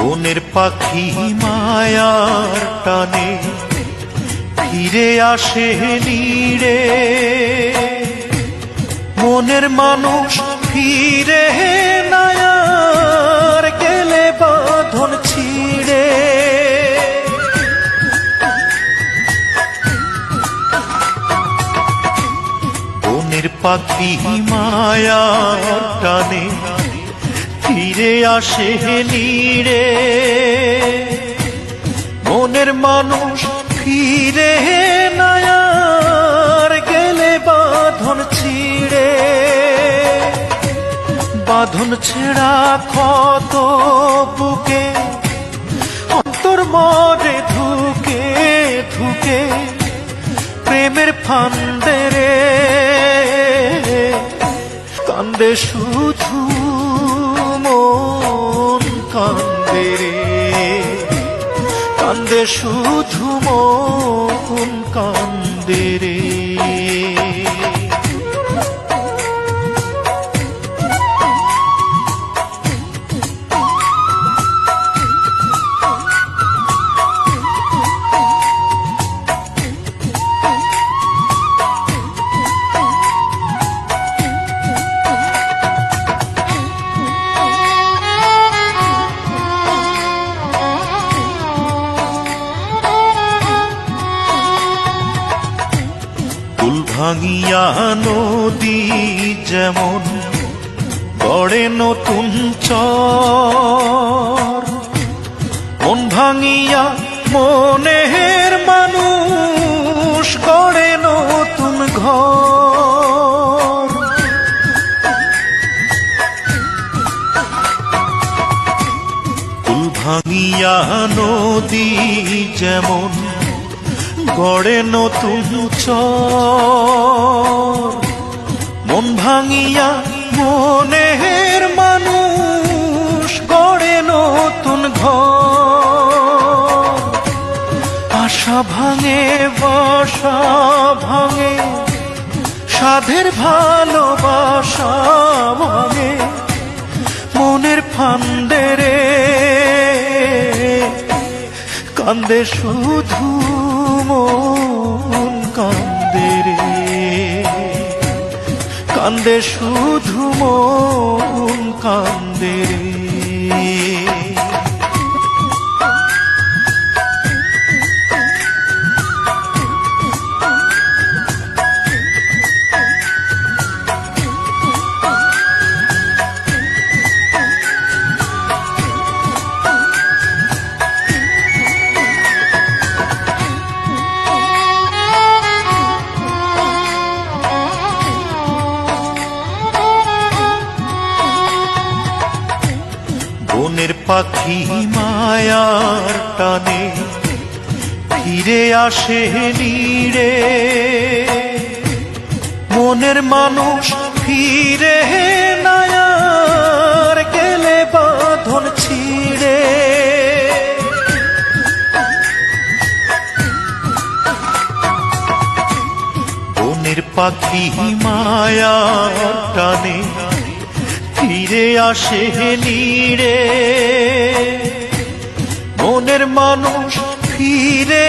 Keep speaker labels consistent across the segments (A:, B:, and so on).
A: বনের পাখি মায়ার টানে ফিরে আসে নীড়ে, মনের মানুষ ফিরে নায়ার গেলে বাঁধন ছিঁড়ে। বনের পাখি মায়ার টানে ফিরে আসে নীড়ে, মনের মানুষ ফিরে নায়ার গেলে বাঁধন ছিঁড়ে। বাঁধন ছেঁড়া ক্ষত বুকে অন্তর মরে ধুকে ধুকে, প্রেমের ফান্দে রে কান্দে শুধু মন, কান্দে রে কান্দে শুধু মন, কান্দে রে। ভাঙিয়া নদী যেমন গড়ে নতুন চর, মন ভাঙিয়া মনের মানুষ গড়ে নতুন ঘর। কুল ভাঙিয়া নদী যেমন গড়ে নতুন চর, মন ভাঙিয়া মনের মানুষ গড়ে নতুন ঘর। আশা ভাঙে বাসা ভাঙে, সাধের ভালোবাসা ভাঙে, মনের ফান্দে রে কান্দে শুধু মন, কান্দে রে কান্দে শুধু মন, কান্দে রে। বনের পাখি মায়ার টানে ফিরে আসে নীড়ে, মনের মানুষ ফিরে নায়ার গেলে বাঁধন ছিঁড়ে। বনের পাখি মায়ার টানে ফিরে আসে নীড়ে, মনের মানুষ ফিরে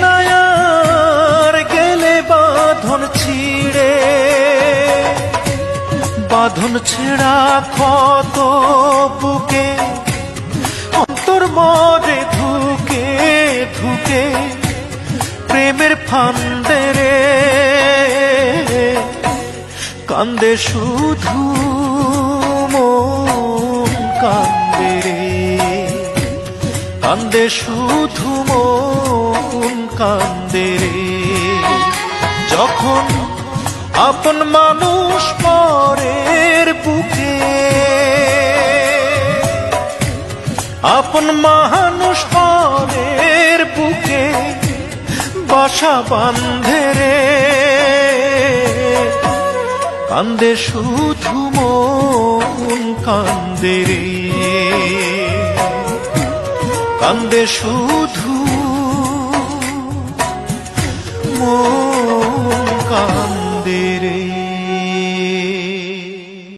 A: নায়ার গেলে বাঁধন ছিঁড়ে। বাঁধন ছেঁড়া ক্ষত বুকে অন্তর মরে ধুকে ধুকে, প্রেমের ফান্দে রে কান্দে শুধু মন, কান্দে রে কান্দে শুধু মন, কান্দে রে। যখন আপন মানুষ পরের বুকে, আপন মানুষ পরের বুকে বাসা বাঁধে রে কান্দে শুধু মন, কান্দে রে কান্দে শুধু